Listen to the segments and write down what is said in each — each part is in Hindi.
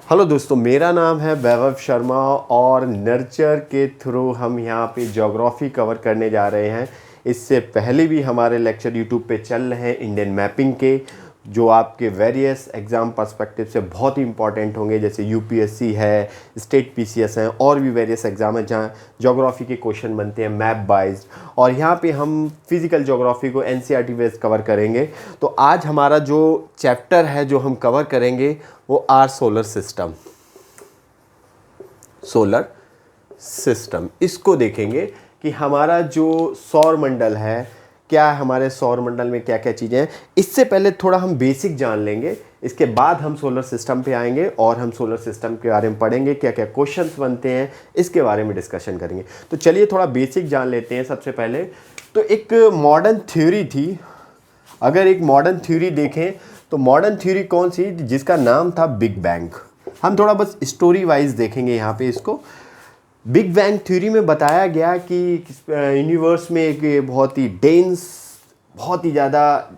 हेलो दोस्तों, मेरा नाम है वैभव शर्मा और नर्चर के थ्रू हम यहाँ पे ज्योग्राफी कवर करने जा रहे हैं। इससे पहले भी हमारे लेक्चर यूट्यूब पे चल रहे हैं इंडियन मैपिंग के, जो आपके वेरियस एग्ज़ाम पर्सपेक्टिव से बहुत ही इंपॉर्टेंट होंगे, जैसे यूपीएससी है, स्टेट पीसीएस हैं और भी वेरियस एग्ज़ाम हैं जहाँ ज्योग्राफी के क्वेश्चन बनते हैं मैप वाइज। और यहाँ पे हम फिज़िकल ज्योग्राफी को एनसीईआरटी बेस्ड कवर करेंगे। तो आज हमारा जो चैप्टर है जो हम कवर करेंगे वो our solar system. Solar system इसको देखेंगे कि हमारा जो सौर मंडल है, क्या हमारे सौर मंडल में क्या क्या चीज़ें हैं। इससे पहले थोड़ा हम बेसिक जान लेंगे, इसके बाद हम सोलर सिस्टम पे आएंगे और हम सोलर सिस्टम के बारे में पढ़ेंगे, क्या क्या क्वेश्चंस बनते हैं इसके बारे में डिस्कशन करेंगे। तो चलिए थोड़ा बेसिक जान लेते हैं। सबसे पहले तो एक मॉडर्न थ्योरी थी, अगर एक मॉडर्न थ्योरी देखें तो मॉडर्न थ्योरी कौन सी, जिसका नाम था बिग बैंग। हम थोड़ा बस स्टोरी वाइज देखेंगे यहाँ पे इसको। बिग बैंग थ्योरी में बताया गया कि यूनिवर्स में एक बहुत ही डेंस, बहुत ही ज़्यादा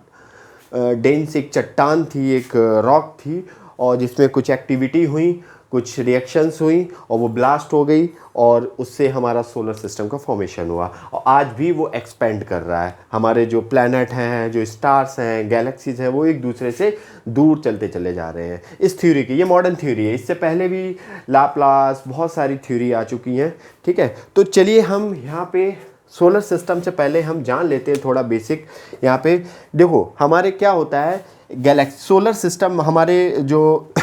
डेंस एक चट्टान थी, एक रॉक थी, और जिसमें कुछ एक्टिविटी हुई, कुछ रिएक्शंस हुई और वो ब्लास्ट हो गई और उससे हमारा सोलर सिस्टम का फॉर्मेशन हुआ। और आज भी वो एक्सपेंड कर रहा है। हमारे जो प्लैनेट हैं, जो स्टार्स हैं, गैलेक्सीज हैं, वो एक दूसरे से दूर चलते चले जा रहे हैं। इस थ्योरी की, ये मॉडर्न थ्योरी है, इससे पहले भी लाप्लास बहुत सारी थ्योरी आ चुकी हैं। ठीक है, तो चलिए हम यहाँ पे सोलर सिस्टम से पहले हम जान लेते हैं थोड़ा बेसिक। यहाँ पे देखो हमारे क्या होता है, गैलेक्सी, सोलर सिस्टम हमारे जो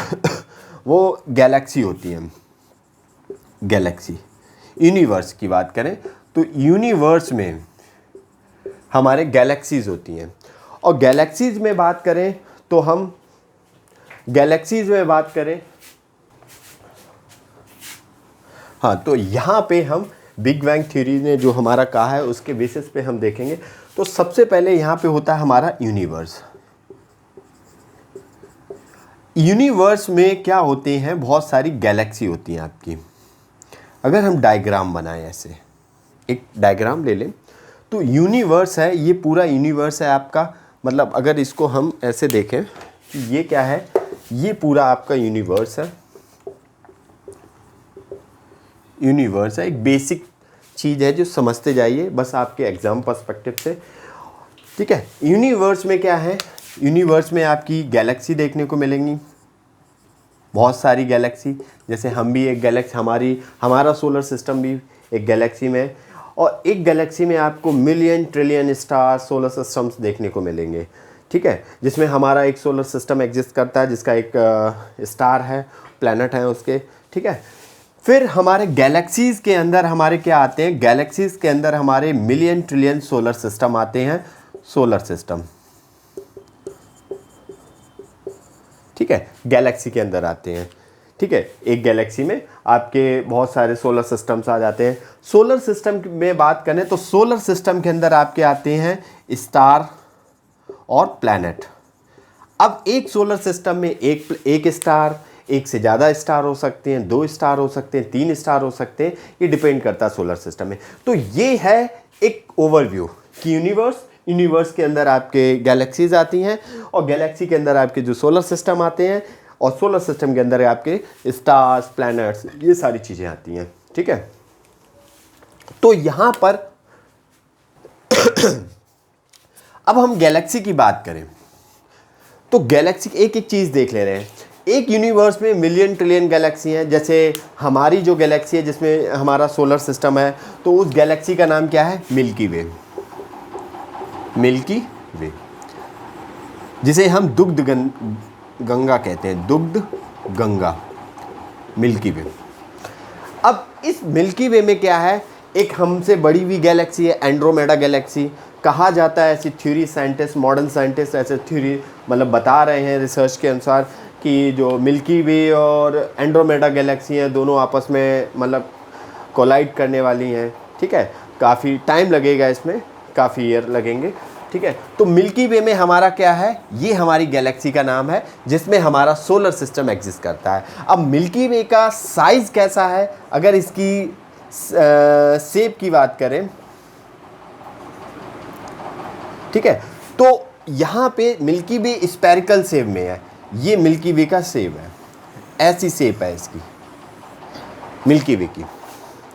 वो गैलेक्सी होती है। गैलेक्सी, यूनिवर्स की बात करें तो यूनिवर्स में हमारे गैलेक्सीज होती हैं। और गैलेक्सीज में बात करें तो हम गैलेक्सीज में बात करें, हाँ, तो यहाँ पे हम बिग बैंग थ्योरी ने जो हमारा कहा है उसके बेसिस पे हम देखेंगे। तो सबसे पहले यहाँ पे होता है हमारा यूनिवर्स। यूनिवर्स में क्या होते हैं, बहुत सारी गैलेक्सी होती हैं आपकी। अगर हम डायग्राम बनाएं, ऐसे एक डायग्राम ले लें तो यूनिवर्स है, ये पूरा यूनिवर्स है आपका। मतलब अगर इसको हम ऐसे देखें कि ये क्या है, ये पूरा आपका यूनिवर्स है। यूनिवर्स है, एक बेसिक चीज़ है जो समझते जाइए बस आपके एग्जाम पर्सपेक्टिव से। ठीक है, यूनिवर्स में क्या है, यूनिवर्स में आपकी गैलेक्सी देखने को मिलेंगी, बहुत सारी गैलेक्सी। जैसे हम भी एक गैलेक्सी, हमारा सोलर सिस्टम भी एक गैलेक्सी में है। और एक गैलेक्सी में आपको million trillion star solar systems देखने को मिलेंगे। ठीक है, जिसमें हमारा एक सोलर सिस्टम एग्जिस्ट करता है, जिसका एक स्टार है, प्लैनेट है उसके। ठीक है, फिर हमारे गैलेक्सीज़ के अंदर हमारे क्या आते हैं, गैलेक्सीज़ के अंदर हमारे मिलियन ट्रिलियन सोलर सिस्टम आते हैं, सोलर सिस्टम। ठीक है, गैलेक्सी के अंदर आते हैं। ठीक है, एक गैलेक्सी में आपके बहुत सारे सोलर सिस्टम्स आ जाते हैं। सोलर सिस्टम में बात करें तो सोलर सिस्टम के अंदर आपके आते हैं स्टार और प्लैनेट। अब एक सोलर सिस्टम में एक स्टार, एक से ज़्यादा स्टार हो सकते हैं, 2 स्टार हो सकते हैं, 3 स्टार हो सकते हैं, ये डिपेंड करता है सोलर सिस्टम में। तो ये है एक ओवरव्यू कि यूनिवर्स के अंदर आपके गैलेक्सीज आती हैं और गैलेक्सी के अंदर आपके जो सोलर सिस्टम आते हैं, और सोलर सिस्टम के अंदर आपके स्टार्स, प्लैनेट्स, ये सारी चीज़ें आती हैं। ठीक है, तो यहाँ पर अब हम गैलेक्सी की बात करें तो गैलेक्सी एक एक चीज़ देख ले रहे हैं। एक यूनिवर्स में मिलियन ट्रिलियन गैलेक्सी हैं। जैसे हमारी जो गैलेक्सी है जिसमें हमारा सोलर सिस्टम है, तो उस गैलेक्सी का नाम क्या है, मिल्की वे। मिल्की वे, जिसे हम दुग्ध गंगा कहते हैं, दुग्ध गंगा, मिल्की वे। अब इस मिल्की वे में क्या है, एक हमसे बड़ी हुई गैलेक्सी है, एंड्रोमेडा गैलेक्सी कहा जाता है। ऐसी थ्योरी साइंटिस्ट, मॉडर्न साइंटिस्ट ऐसे थ्योरी मतलब बता रहे हैं रिसर्च के अनुसार कि जो मिल्की वे और एंड्रोमेडा गैलेक्सी हैं, दोनों आपस में मतलब कोलाइड करने वाली हैं। ठीक है, काफ़ी टाइम लगेगा, इसमें काफ़ी ईयर लगेंगे। ठीक है, तो मिल्की वे में हमारा क्या है, ये हमारी गैलेक्सी का नाम है जिसमें हमारा सोलर सिस्टम एग्जिस्ट करता है। अब मिल्की वे का साइज़ कैसा है, अगर इसकी शेप की बात करें, ठीक है, तो यहाँ पे मिल्की वे स्पेरिकल शेप में है, ये मिल्की वे का शेप है। ऐसी शेप है इसकी मिल्की वे की,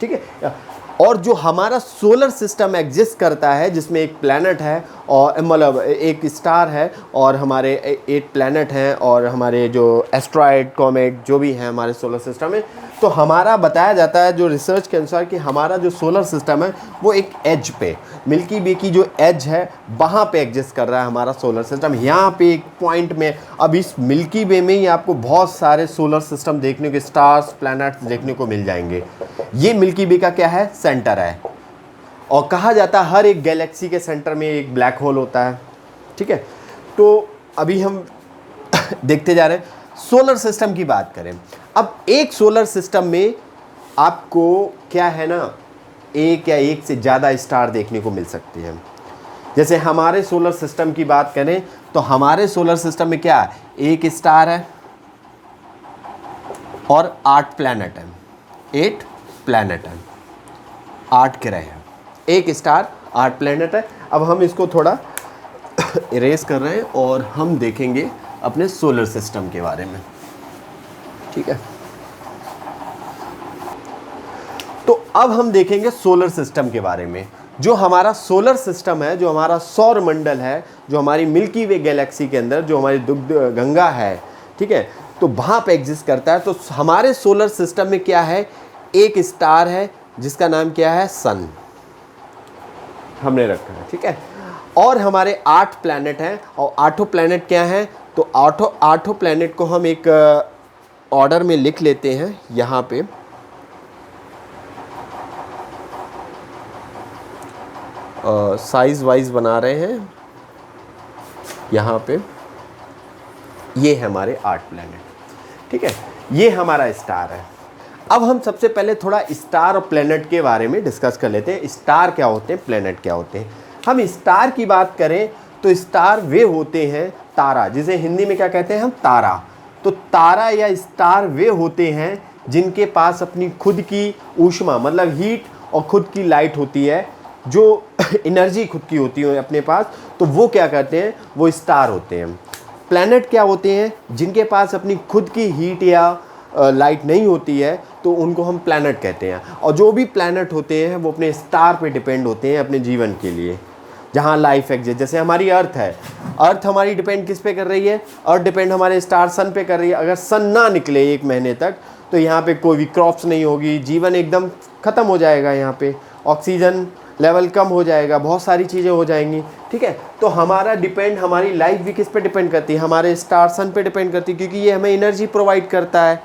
ठीक है। और जो हमारा सोलर सिस्टम एग्जिस्ट करता है जिसमें एक प्लैनेट है और मतलब एक स्टार है और हमारे 8 प्लैनेट हैं और हमारे जो एस्ट्रॉयड कॉमेट जो भी हैं हमारे सोलर सिस्टम में, तो हमारा बताया जाता है जो रिसर्च के अनुसार कि हमारा जो सोलर सिस्टम है वो एक एज पे, मिल्की वे की जो एज है वहाँ पे एग्जिस्ट कर रहा है हमारा सोलर सिस्टम। यहाँ पे एक पॉइंट में, अब इस मिल्की वे में ही आपको बहुत सारे सोलर सिस्टम देखने को, स्टार्स प्लैनेट्स देखने को मिल जाएंगे। ये मिल्की वे का क्या है, सेंटर है। और कहा जाता है हर एक गैलेक्सी के सेंटर में एक ब्लैक होल होता है, ठीक है। तो अभी हम देखते जा रहे हैं सोलर सिस्टम की बात करें। अब एक सोलर सिस्टम में आपको क्या है ना, एक या एक से ज़्यादा स्टार देखने को मिल सकते हैं। जैसे हमारे सोलर सिस्टम की बात करें तो हमारे सोलर सिस्टम में क्या है, एक स्टार है और 8 प्लैनेट हैं, 8 प्लैनेट हैं, 8 ग्रह हैं, एक स्टार 8 प्लैनेट है। अब हम इसको थोड़ा इरेज कर रहे हैं और हम देखेंगे अपने सोलर सिस्टम के बारे में, ठीक है। तो अब हम देखेंगे सोलर सिस्टम के बारे में। जो हमारा सोलर सिस्टम है, जो हमारा सौर मंडल है, जो हमारी मिल्की वे गैलेक्सी के अंदर जो हमारी दुग्ध गंगा है, ठीक है, तो वहाँ पे एग्जिस्ट करता है। तो हमारे सोलर सिस्टम में क्या है, एक स्टार है जिसका नाम क्या है, सन हमने रखा है, ठीक है। और हमारे 8 प्लैनेट हैं और 8 प्लैनेट क्या हैं, तो 8 प्लैनेट को हम एक ऑर्डर में लिख लेते हैं। यहाँ पे साइज वाइज बना रहे हैं, यहाँ पे ये है हमारे 8 प्लैनेट, ठीक है। ये हमारा स्टार है। अब हम सबसे पहले थोड़ा स्टार और प्लैनेट के बारे में डिस्कस कर लेते हैं। स्टार क्या होते हैं, प्लैनेट क्या होते हैं। हम स्टार की बात करें तो स्टार वे होते हैं, तारा जिसे हिंदी में क्या कहते हैं हम, तारा। तो तारा या स्टार वे होते हैं जिनके पास अपनी खुद की ऊष्मा मतलब हीट और खुद की लाइट होती है, जो एनर्जी खुद की होती है अपने पास, तो वो क्या करते हैं, वो स्टार होते हैं। प्लैनेट क्या होते हैं, जिनके पास अपनी खुद की हीट या लाइट नहीं होती है, तो उनको हम प्लैनेट कहते हैं। और जो भी प्लैनेट होते हैं वो अपने स्टार पे डिपेंड होते हैं अपने जीवन के लिए, जहाँ लाइफ एग्जिस्ट। जैसे हमारी अर्थ है, अर्थ हमारी डिपेंड किस पे कर रही है, अर्थ डिपेंड हमारे स्टार सन पे कर रही है। अगर सन ना निकले 1 महीने तक तो यहाँ पे कोई भी क्रॉप्स नहीं होगी, जीवन एकदम ख़त्म हो जाएगा, यहाँ पे ऑक्सीजन लेवल कम हो जाएगा, बहुत सारी चीज़ें हो जाएंगी, ठीक है। तो हमारा डिपेंड, हमारी लाइफ भी किस पे डिपेंड करती है, हमारे स्टार सन पे डिपेंड करती है, क्योंकि ये हमें एनर्जी प्रोवाइड करता है,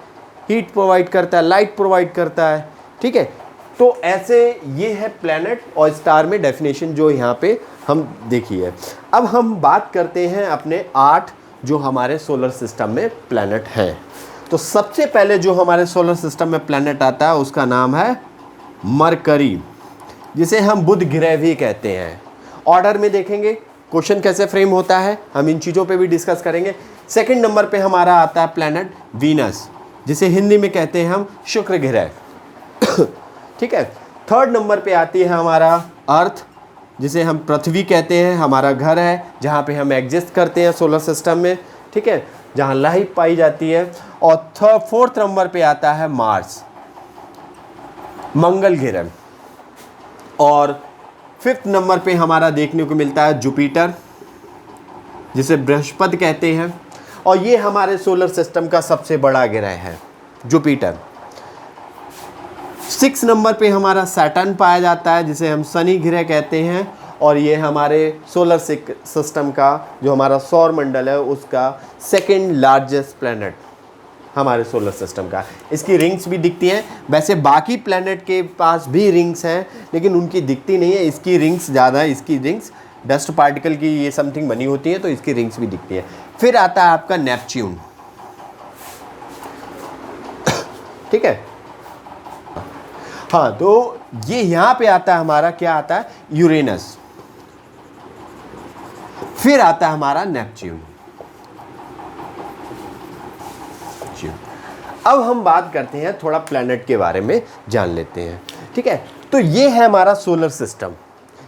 हीट प्रोवाइड करता है, लाइट प्रोवाइड करता है, ठीक है। तो ऐसे ये है प्लैनेट और स्टार में डेफिनेशन जो यहाँ पे हम देखिए। अब हम बात करते हैं अपने 8 जो हमारे सोलर सिस्टम में प्लैनेट हैं। तो सबसे पहले जो हमारे सोलर सिस्टम में प्लैनेट आता है उसका नाम है मरकरी, जिसे हम बुध ग्रह भी कहते हैं। ऑर्डर में देखेंगे क्वेश्चन कैसे फ्रेम होता है, हम इन चीज़ों पे भी डिस्कस करेंगे। सेकंड नंबर पे हमारा आता है प्लैनेट वीनस, जिसे हिंदी में कहते हैं हम शुक्र ग्रह, ठीक है। थर्ड नंबर पे आती है हमारा अर्थ, जिसे हम पृथ्वी कहते हैं, हमारा घर है जहाँ पे हम एग्जिस्ट करते हैं सोलर सिस्टम में, ठीक है, जहाँ लाइफ पाई जाती है। और फोर्थ नंबर पे आता है मार्स, मंगल ग्रह। और फिफ्थ नंबर पे हमारा देखने को मिलता है जुपिटर, जिसे बृहस्पति कहते हैं, और ये हमारे सोलर सिस्टम का सबसे बड़ा ग्रह है जुपिटर। 6 नंबर पे हमारा सैटर्न पाया जाता है, जिसे हम शनि ग्रह कहते हैं, और ये हमारे सोलर सिस्टम का जो हमारा सौर मंडल है उसका सेकंड लार्जेस्ट प्लैनेट हमारे सोलर सिस्टम का। इसकी रिंग्स भी दिखती हैं, वैसे बाकी प्लैनेट के पास भी रिंग्स हैं लेकिन उनकी दिखती नहीं है, इसकी रिंग्स ज़्यादा है। इसकी रिंग्स डस्ट पार्टिकल की ये समथिंग बनी होती है, तो इसकी रिंग्स भी दिखती है। फिर आता है आपका नेपच्यून, ठीक है। हाँ, तो ये यहाँ पे आता है हमारा, क्या आता है, यूरेनस। फिर आता है हमारा नेपच्यून। अब हम बात करते हैं थोड़ा प्लैनेट के बारे में जान लेते हैं, ठीक है। तो ये है हमारा सोलर सिस्टम,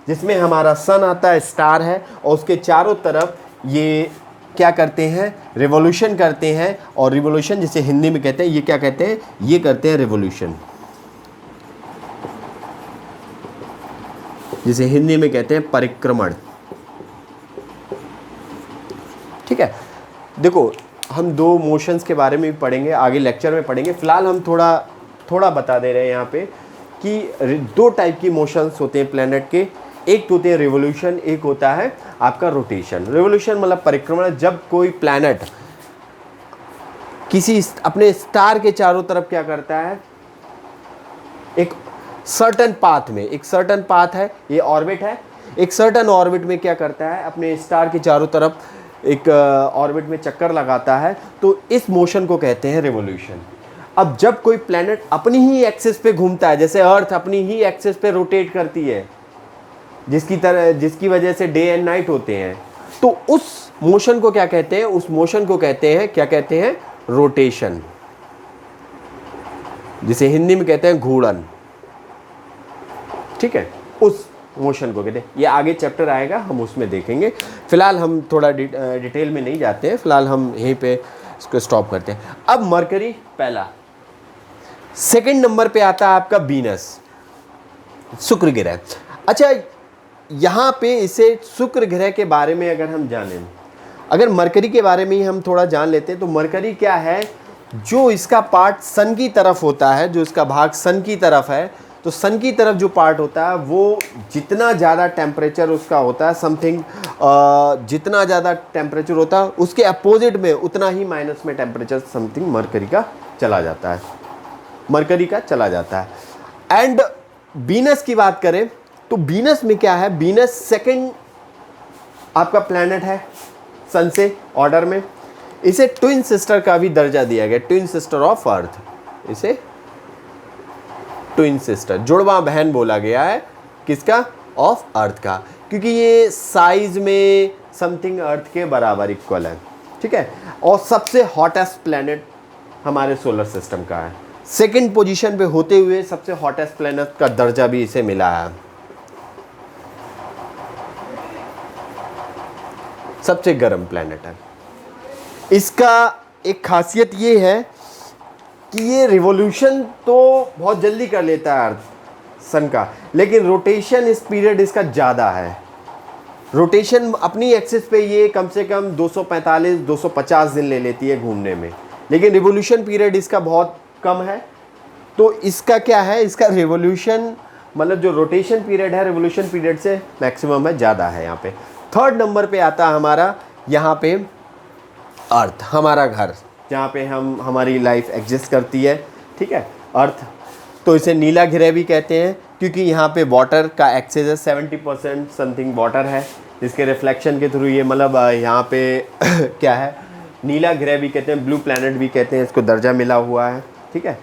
जिसमें हमारा सन आता है, स्टार है, और उसके चारों तरफ ये क्या करते हैं, रिवॉल्यूशन करते हैं। और रिवॉल्यूशन जिसे हिंदी में कहते हैं, ये क्या कहते हैं, ये करते हैं रिवॉल्यूशन, जिसे हिंदी में कहते हैं परिक्रमण। ठीक है, देखो हम दो मोशंस के बारे में भी पढ़ेंगे, आगे लेक्चर में पढ़ेंगे। फिलहाल हम थोड़ा बता दे रहे हैं यहाँ पे कि दो टाइप की मोशंस होते हैं प्लैनेट के। एक तो होते हैं रिवॉल्यूशन, एक होता है आपका रोटेशन। रिवॉल्यूशन मतलब परिक्रमण, जब कोई प्लैनेट किसी अपने स्टार के चारों तरफ क्या करता है, एक सर्टन पाथ में, एक सर्टन पाथ है, ये ऑर्बिट है, एक सर्टन ऑर्बिट में क्या करता है, अपने स्टार के चारों तरफ एक ऑर्बिट में चक्कर लगाता है, तो इस मोशन को कहते हैं रिवॉल्यूशन। अब जब कोई प्लैनेट अपनी ही एक्सिस पे घूमता है, जैसे अर्थ अपनी ही एक्सिस पे रोटेट करती है, जिसकी वजह से डे एंड नाइट होते हैं, तो उस मोशन को क्या कहते हैं, उस मोशन को कहते हैं, क्या कहते हैं, रोटेशन, जिसे हिंदी में कहते हैं घूर्णन। ठीक है, उस मोशन को कहते हैं। ये आगे चैप्टर आएगा, हम उसमें देखेंगे। फिलहाल हम थोड़ा डिटेल में नहीं जाते हैं, फिलहाल हम यहीं पे इसको स्टॉप करते हैं। अब मरकरी पहला, सेकंड नंबर पे आता है आपका वीनस, शुक्र ग्रह। अच्छा, यहाँ पे इसे शुक्र ग्रह के बारे में अगर हम जानें, अगर मरकरी के बारे में ही हम थोड़ा जान लेते हैं, तो मरकरी क्या है, जो इसका पार्ट सन की तरफ होता है, जो इसका भाग सन की तरफ है, तो सन की तरफ जो पार्ट होता है वो जितना ज़्यादा टेम्परेचर उसका होता है, समथिंग जितना ज़्यादा टेम्परेचर होता है उसके अपोजिट में उतना ही माइनस में टेम्परेचर समथिंग मरकरी का चला जाता है, मरकरी का चला जाता है। एंड वीनस की बात करें तो वीनस में क्या है, वीनस सेकंड आपका प्लैनेट है सन से ऑर्डर में। इसे ट्विन सिस्टर का भी दर्जा दिया गया, ट्विन सिस्टर ऑफ अर्थ, इसे ट्विन सिस्टर, जुड़वा बहन बोला गया है, किसका, ऑफ अर्थ का, क्योंकि ये साइज में समथिंग अर्थ के बराबर इक्वल है। ठीक है, और सबसे हॉटेस्ट प्लैनेट हमारे सोलर सिस्टम का है, सेकंड पोजीशन पे होते हुए सबसे हॉटेस्ट प्लैनेट का दर्जा भी इसे मिला है, सबसे गर्म प्लैनेट है। इसका एक खासियत ये है कि ये रिवॉल्यूशन तो बहुत जल्दी कर लेता है अर्थ सन का, लेकिन रोटेशन इस पीरियड इसका ज़्यादा है। रोटेशन अपनी एक्सिस पे ये कम से कम 245-250 दिन ले लेती है घूमने में, लेकिन रिवॉल्यूशन पीरियड इसका बहुत कम है। तो इसका क्या है, इसका रिवॉल्यूशन मतलब जो रोटेशन पीरियड है रिवॉल्यूशन पीरियड से मैक्सिमम है, ज़्यादा है यहाँ पे। थर्ड नंबर पे आता है हमारा यहाँ पे अर्थ, हमारा घर, जहाँ पे हम हमारी लाइफ एग्जिस्ट करती है। ठीक है, अर्थ, तो इसे नीला ग्रह भी कहते हैं, क्योंकि यहाँ पे वाटर का एक्सेस है, 70% समथिंग वाटर है, जिसके रिफ्लेक्शन के थ्रू ये मतलब यहाँ पे क्या है, नीला ग्रह भी कहते हैं, ब्लू प्लैनेट भी कहते हैं, इसको दर्जा मिला हुआ है। ठीक है,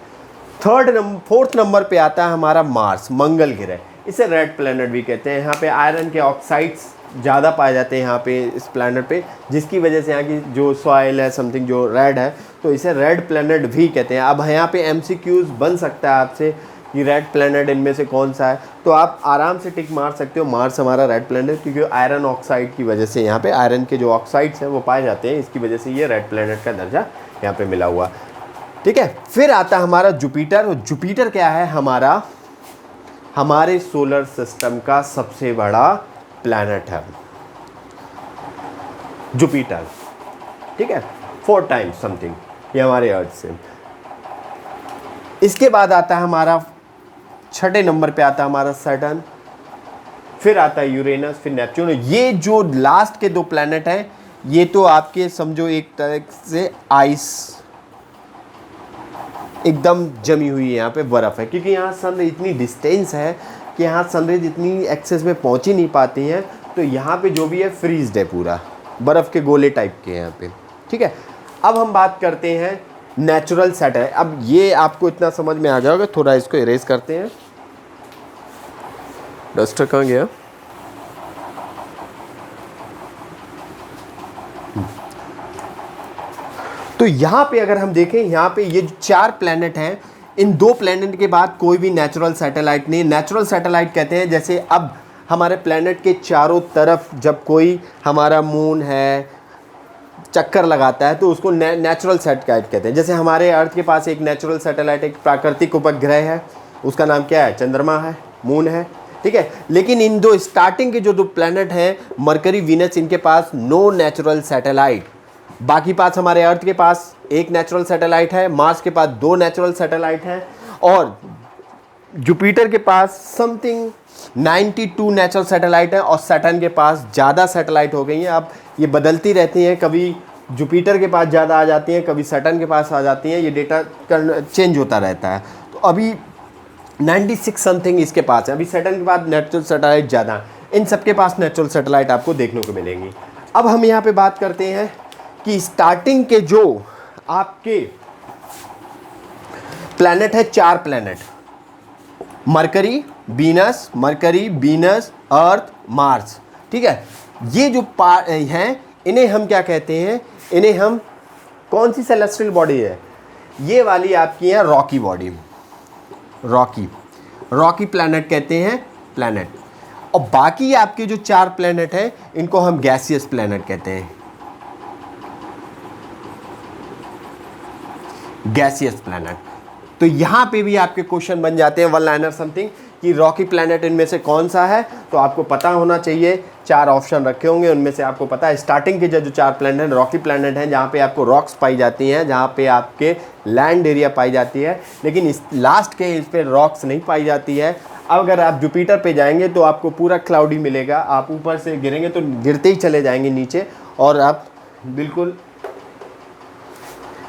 फोर्थ नंबर पे आता है हमारा मार्स, मंगल ग्रह, इसे रेड प्लैनेट भी कहते हैं। यहाँ पे आयरन के ऑक्साइड्स ज़्यादा पाए जाते हैं यहाँ पे इस प्लैनेट पे, जिसकी वजह से यहाँ की जो सॉइल है समथिंग जो रेड है, तो इसे रेड प्लैनेट भी कहते हैं। अब यहाँ पे MCQs बन सकता है आपसे कि रेड प्लैनेट इनमें से कौन सा है, तो आप आराम से टिक मार सकते हो, मार्स हमारा रेड प्लैनेट, क्योंकि आयरन ऑक्साइड की वजह से यहाँ पे आयरन के जो ऑक्साइड्स हैं वो पाए जाते हैं, इसकी वजह से ये रेड प्लैनेट का दर्जा यहाँ पे मिला हुआ। ठीक है, फिर आता है हमारा जुपिटर। जुपिटर क्या है, हमारे सोलर सिस्टम का सबसे बड़ा प्लैनेट है जुपिटर। ठीक है, 4 टाइम्स समथिंग ये हमारे अर्थ से। इसके बाद आता है हमारा छठे नंबर पे आता है हमारा सैटर्न, फिर आता है यूरेनस, फिर नेपच्यून। ये जो लास्ट के 2 प्लैनेट हैं ये तो आपके समझो एक तरह से आइस एकदम जमी हुई है, यहाँ पे बर्फ़ है, क्योंकि यहाँ सन इतनी डिस्टेंस है कि यहाँ सनरेज इतनी एक्सेस में पहुँच ही नहीं पाती हैं, तो यहाँ पे जो भी है फ्रीज्ड है, पूरा बर्फ़ के गोले टाइप के यहाँ पे। ठीक है, अब हम बात करते हैं नेचुरल सैटेलाइट। अब ये आपको इतना समझ में आ जाएगा, थोड़ा इसको इरेज करते हैं। डस्टर कहाँ गया? तो यहाँ पे अगर हम देखें, यहाँ पे ये 4 प्लैनेट हैं, इन 2 प्लैनेट के बाद कोई भी नेचुरल सैटेलाइट नहीं। नेचुरल सैटेलाइट कहते हैं जैसे अब हमारे प्लैनेट के चारों तरफ जब कोई हमारा मून है, चक्कर लगाता है तो उसको नेचुरल सैटेलाइट कहते हैं। जैसे हमारे अर्थ के पास एक नेचुरल सैटेलाइट, एक प्राकृतिक उपग्रह है, उसका नाम क्या है? चंद्रमा है, मून है, ठीक है। लेकिन इन दो स्टार्टिंग के जो दो प्लैनेट हैं, मरकरी, वीनस, इनके पास नो नेचुरल सैटेलाइट। बाकी पास हमारे अर्थ के पास एक नेचुरल सैटेलाइट है, मार्स के पास 2 नेचुरल सैटेलाइट हैं, और जुपिटर के पास समथिंग 92 नेचुरल सैटेलाइट है, और सैटर्न के पास ज़्यादा सैटेलाइट हो गई हैं। अब ये बदलती रहती हैं, कभी जुपिटर के पास ज़्यादा आ जाती हैं, कभी सैटर्न के पास आ जाती हैं, ये डेटा चेंज होता रहता है। तो अभी 96 समथिंग इसके पास है, अभी सैटर्न के पास नेचुरल सैटेलाइट ज़्यादा, इन सब के पास नेचुरल सैटेलाइट आपको देखने को मिलेंगी। अब हम यहाँ पे बात करते हैं कि स्टार्टिंग के जो आपके प्लैनेट है, 4 प्लैनेट, मरकरी, वीनस, अर्थ, मार्स, ठीक है। ये जो हैं, इन्हें हम क्या कहते हैं? इन्हें हम, कौन सी सेलेस्टियल बॉडी है ये वाली आपकी है? रॉकी बॉडी, रॉकी प्लैनेट कहते हैं, प्लैनेट। और बाकी आपके जो 4 प्लैनेट हैं, इनको हम गैसियस प्लैनेट कहते हैं, गैसियस प्लैनेट। तो यहां पे भी आपके क्वेश्चन बन जाते हैं 1 लाइनर समथिंग कि रॉकी प्लैनेट इनमें से कौन सा है, तो आपको पता होना चाहिए। 4 ऑप्शन रखे होंगे, उनमें से आपको पता है स्टार्टिंग के जो 4 प्लैनेट हैं, रॉकी प्लैनेट हैं, जहाँ पे आपको रॉक्स पाई जाती हैं, जहाँ पे आपके लैंड एरिया पाई जाती है, लेकिन इस लास्ट के इस पे रॉक्स नहीं पाई जाती है। अब अगर आप जुपिटर पे जाएंगे तो आपको पूरा क्लाउडी मिलेगा, आप ऊपर से गिरेंगे तो गिरते ही चले जाएंगे नीचे, और आप बिल्कुल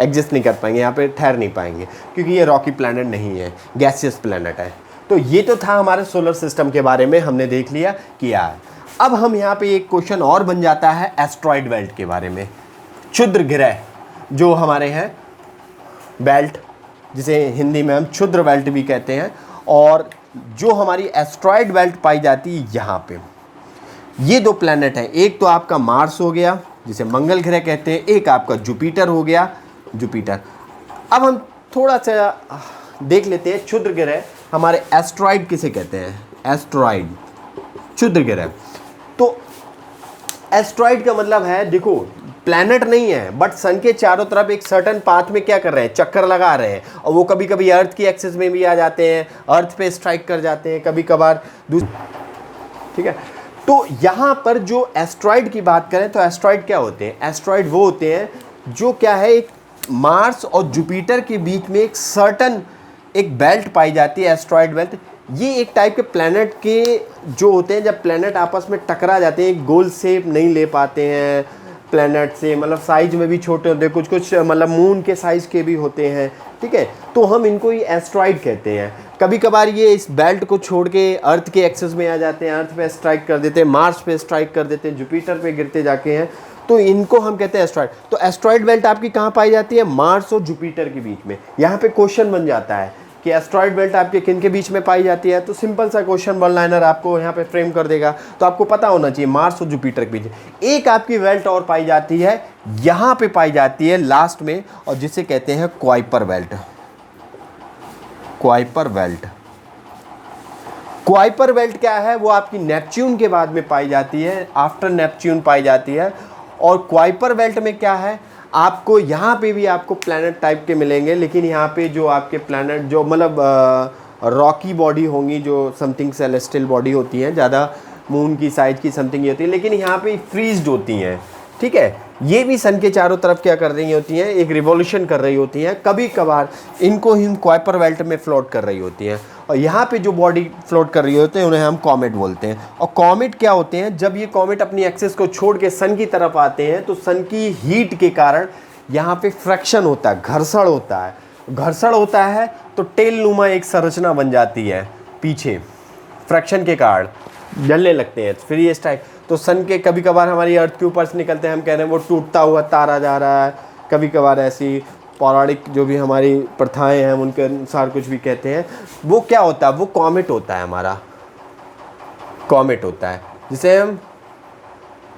एग्जिस्ट नहीं कर पाएंगे, यहाँ पे ठहर नहीं पाएंगे, क्योंकि ये रॉकी प्लैनेट नहीं है, गैसियस प्लैनेट है। तो ये तो था हमारे सोलर सिस्टम के बारे में, हमने देख लिया किया है। अब हम यहाँ पे एक क्वेश्चन और बन जाता है एस्ट्रॉयड बेल्ट के बारे में। क्षुद्र ग्रह जो हमारे हैं, बेल्ट, जिसे हिंदी में हम क्षुद्र बेल्ट भी कहते हैं, और जो हमारी एस्ट्रॉयड बेल्ट पाई जाती है यहाँ पे, ये 2 प्लैनेट हैं। एक तो आपका मार्स हो गया, जिसे मंगल ग्रह कहते हैं, एक आपका जुपिटर हो गया, जुपिटर। अब हम थोड़ा सा देख लेते हैं क्षुद्र ग्रह हमारे एस्ट्रॉयड किसे कहते हैं? एस्ट्रॉयड, क्षुद्र ग्रह। तो एस्ट्रॉयड का मतलब है, देखो प्लैनेट नहीं है, बट सन के चारों तरफ एक सर्टेन पाथ में क्या कर रहे हैं? चक्कर लगा रहे हैं, और वो कभी कभी अर्थ की एक्सिस में भी आ जाते हैं, अर्थ पे स्ट्राइक कर जाते हैं, कभी कभार ठीक है। तो यहाँ पर जो एस्ट्रॉयड की बात करें तो एस्ट्रॉयड क्या होते हैं? एस्ट्रॉयड वो होते हैं जो क्या है, एक मार्स और जुपिटर के बीच में एक सर्टन एक बेल्ट पाई जाती है, एस्ट्रॉयड बेल्ट। ये एक टाइप के प्लैनेट के जो होते हैं, जब प्लैनेट आपस में टकरा जाते हैं, गोल शेप नहीं ले पाते हैं प्लैनेट से, मतलब साइज में भी छोटे होते हैं, कुछ कुछ मतलब मून के साइज़ के भी होते हैं, ठीक है। तो हम इनको ही एस्ट्रॉयड कहते हैं। कभी कभार ये इस बेल्ट को छोड़ के अर्थ के एक्सेस में आ जाते हैं, अर्थ पे स्ट्राइक कर देते हैं, मार्स पे स्ट्राइक कर देते हैं, जुपिटर पे गिरते जाके हैं, तो इनको हम कहते हैं एस्ट्रॉयड। तो एस्ट्रॉयड बेल्ट आपकी कहाँ पाई जाती है? मार्स और जुपिटर के बीच में। यहाँ पे क्वेश्चन बन जाता है कि एस्ट्रॉयड बेल्ट आपके किन के बीच में पाई जाती है, तो सिंपल सा क्वेश्चन 1 लाइनर आपको यहाँ पे फ्रेम कर देगा। तो आपको पता होना चाहिए मार्स और जुपिटर के बीच। एक आपकी बेल्ट और पाई जाती है, यहाँ पे पाई जाती है लास्ट में, और जिसे कहते हैं क्वाइपर बेल्ट। क्वाइपर बेल्ट, क्वाइपर बेल्ट क्या है? वो आपकी नेपच्यून के बाद में पाई जाती है, आफ्टर नेपच्यून पाई जाती है। और क्वाइपर बेल्ट में क्या है, आपको यहाँ पे भी आपको प्लैनेट टाइप के मिलेंगे, लेकिन यहाँ पे जो आपके प्लैनेट जो मतलब रॉकी बॉडी होंगी, जो समथिंग सेलेस्टियल बॉडी होती हैं, ज़्यादा मून की साइज की समथिंग होती है, लेकिन यहाँ पे फ्रीज्ड होती हैं, ठीक है। ये भी सन के चारों तरफ क्या कर रही होती हैं? एक रिवॉल्यूशन कर रही होती हैं, कभी कभार इनको हम क्वाइपर बेल्ट में फ्लोट कर रही होती हैं। और यहाँ पे जो बॉडी फ्लोट कर रही होते हैं उन्हें हम कॉमेट बोलते हैं। और कॉमेट क्या होते हैं? जब ये कॉमेट अपनी एक्सिस को छोड़ के सन की तरफ आते हैं, तो सन की हीट के कारण यहाँ पे फ्रैक्शन होता है, घर्षण होता है। घर्षण होता है तो टेल नुमा एक संरचना बन जाती है पीछे, फ्रैक्शन के कारण जलने लगते हैं, फिर ये स्ट्राइक। तो सन के कभी कभार हमारी अर्थ के ऊपर से निकलते हैं, हम कह रहे हैं वो टूटता हुआ तारा जा रहा है। कभी कभार ऐसी पौराणिक जो भी हमारी प्रथाएं हैं उनके अनुसार कुछ भी कहते हैं, वो क्या होता है? वो कॉमेट होता है, हमारा कॉमेट होता है, जिसे हम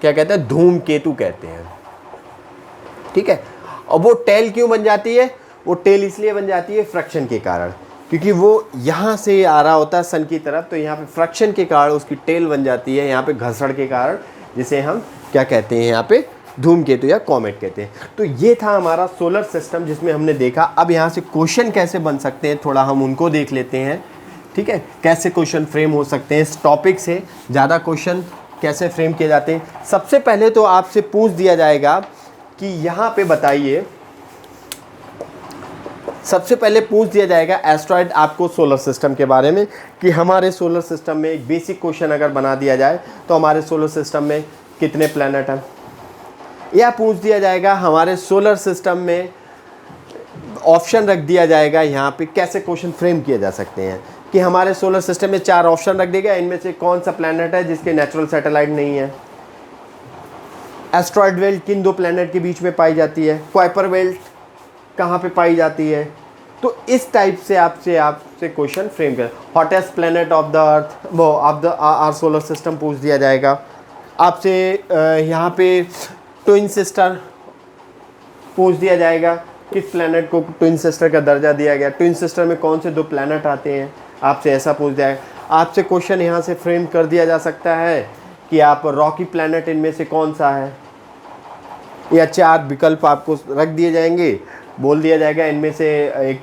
क्या कहते हैं? धूमकेतु कहते हैं, ठीक है। और वो टेल क्यों बन जाती है? वो टेल इसलिए बन जाती है फ्रैक्शन के कारण, क्योंकि वो यहाँ से आ रहा होता है सन की तरफ, तो यहाँ पे फ्रैक्शन के कारण उसकी टेल बन जाती है, यहाँ पे घर्षण के कारण, जिसे हम क्या कहते हैं? यहाँ पे धूमकेतु या कॉमेट कहते हैं। तो ये था हमारा सोलर सिस्टम जिसमें हमने देखा। अब यहाँ से क्वेश्चन कैसे बन सकते हैं थोड़ा हम उनको देख लेते हैं, ठीक है, कैसे क्वेश्चन फ्रेम हो सकते हैं इस टॉपिक से, ज़्यादा क्वेश्चन कैसे फ्रेम किए जाते हैं। सबसे पहले तो आपसे पूछ दिया जाएगा कि यहाँ पे बताइए, सबसे पहले पूछ दिया जाएगा एस्ट्रॉयड आपको सोलर सिस्टम के बारे में, कि हमारे सोलर सिस्टम में एक बेसिक क्वेश्चन अगर बना दिया जाए तो हमारे सोलर सिस्टम में कितने प्लैनेट हैं। या पूछ दिया जाएगा हमारे सोलर सिस्टम में, ऑप्शन रख दिया जाएगा यहाँ पे कैसे क्वेश्चन फ्रेम किए जा सकते हैं, कि हमारे सोलर सिस्टम में 4 ऑप्शन रख देगा, इनमें से कौन सा प्लैनेट है जिसके नेचुरल सैटेलाइट नहीं है। एस्ट्रॉयड बेल्ट किन 2 प्लैनेट के बीच में पाई जाती है, कुइपर बेल्ट कहाँ पे पाई जाती है। तो इस टाइप से आपसे क्वेश्चन फ्रेम कर। Hottest planet of the earth, वो of the our solar system पूछ दिया जाएगा आपसे। यहाँ पे ट्विन सिस्टर पूछ दिया जाएगा, किस प्लैनेट को ट्विन सिस्टर का दर्जा दिया गया, ट्विन सिस्टर में कौन से 2 प्लैनेट आते हैं, आपसे ऐसा पूछ जाएगा। आपसे क्वेश्चन यहाँ से फ्रेम कर दिया जा सकता है कि आप रॉकी प्लैनेट इनमें से कौन सा है, या 4 विकल्प आपको रख दिए जाएंगे, बोल दिया जाएगा इनमें से एक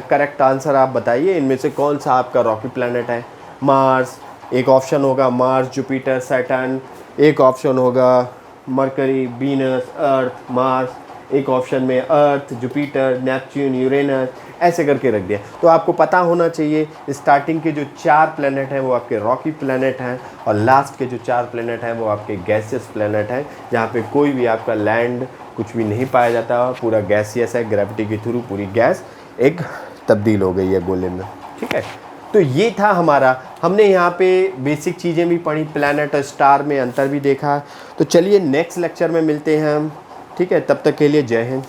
करेक्ट आंसर आप बताइए, इनमें से कौन सा आपका रॉकी प्लैनेट है। मार्स एक ऑप्शन होगा, मार्स, जुपिटर, सैटर्न एक ऑप्शन होगा, मरकरी, वीनस, अर्थ, मार्स एक ऑप्शन में, अर्थ, जुपिटर, नेपच्यून, यूरेनस, ऐसे करके रख दिया। तो आपको पता होना चाहिए स्टार्टिंग के जो 4 प्लैनेट हैं वो आपके रॉकी प्लैनेट हैं, और लास्ट के जो 4 प्लैनेट हैं वो आपके गैसियस प्लैनेट हैं, जहाँ पे कोई भी आपका लैंड कुछ भी नहीं पाया जाता, पूरा गैसियस है, ग्रेविटी के थ्रू पूरी गैस एक तब्दील हो गई है गोले में, ठीक है। तो ये था हमारा, हमने यहाँ पे बेसिक चीज़ें भी पढ़ी, प्लैनेट और स्टार में अंतर भी देखा। तो चलिए नेक्स्ट लेक्चर में मिलते हैं हम, ठीक है, तब तक के लिए जय हिंद।